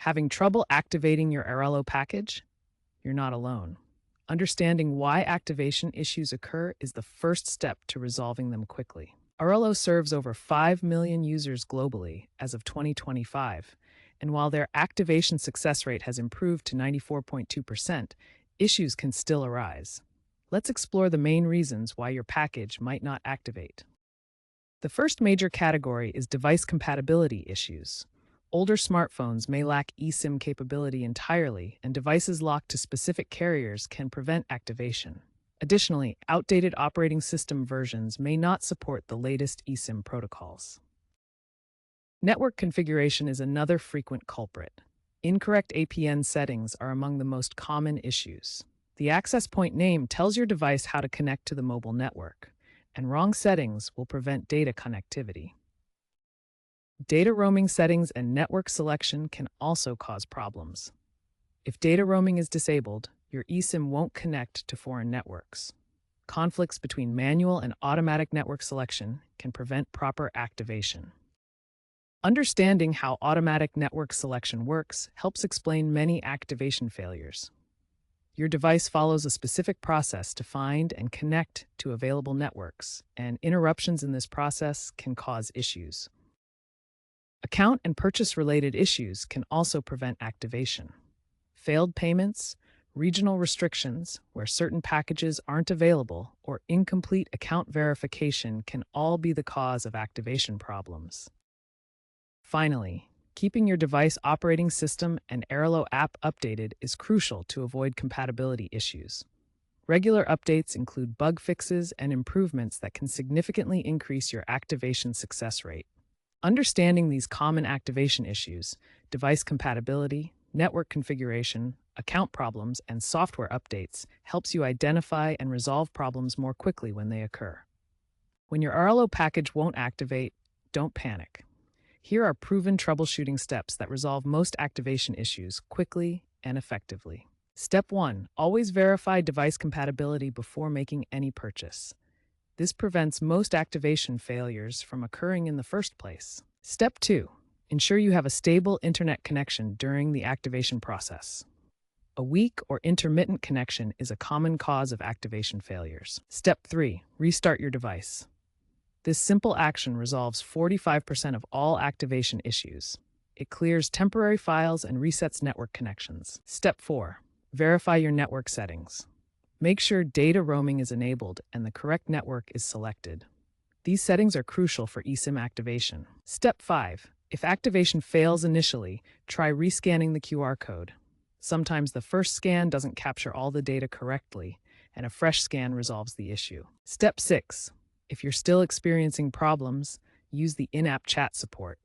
Having trouble activating your Airalo package? You're not alone. Understanding why activation issues occur is the first step to resolving them quickly. Airalo serves over 5 million users globally as of 2025, and while their activation success rate has improved to 94.2%, issues can still arise. Let's explore the main reasons why your package might not activate. The first major category is device compatibility issues. Older smartphones may lack eSIM capability entirely, and devices locked to specific carriers can prevent activation. Additionally, outdated operating system versions may not support the latest eSIM protocols. Network configuration is another frequent culprit. Incorrect APN settings are among the most common issues. The access point name tells your device how to connect to the mobile network, and wrong settings will prevent data connectivity. Data roaming settings and network selection can also cause problems. If data roaming is disabled, your eSIM won't connect to foreign networks. Conflicts between manual and automatic network selection can prevent proper activation. Understanding how automatic network selection works helps explain many activation failures. Your device follows a specific process to find and connect to available networks, and interruptions in this process can cause issues. Account and purchase-related issues can also prevent activation. Failed payments, regional restrictions where certain packages aren't available, or incomplete account verification can all be the cause of activation problems. Finally, keeping your device operating system and Airalo app updated is crucial to avoid compatibility issues. Regular updates include bug fixes and improvements that can significantly increase your activation success rate. Understanding these common activation issues, device compatibility, network configuration, account problems, and software updates helps you identify and resolve problems more quickly when they occur. When your Airalo package won't activate, don't panic. Here are proven troubleshooting steps that resolve most activation issues quickly and effectively. Step 1. Always verify device compatibility before making any purchase. This prevents most activation failures from occurring in the first place. Step 2. Ensure you have a stable internet connection during the activation process. A weak or intermittent connection is a common cause of activation failures. Step 3. Restart your device. This simple action resolves 45% of all activation issues. It clears temporary files and resets network connections. Step 4. Verify your network settings. Make sure data roaming is enabled and the correct network is selected. These settings are crucial for eSIM activation. Step 5. If activation fails initially, try rescanning the QR code. Sometimes the first scan doesn't capture all the data correctly, and a fresh scan resolves the issue. Step 6. If you're still experiencing problems, use the in-app chat support.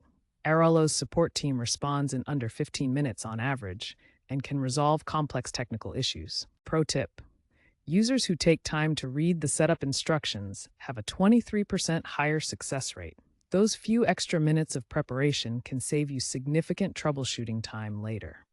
Airalo's support team responds in under 15 minutes on average and can resolve complex technical issues. Pro tip: users who take time to read the setup instructions have a 23% higher success rate. Those few extra minutes of preparation can save you significant troubleshooting time later.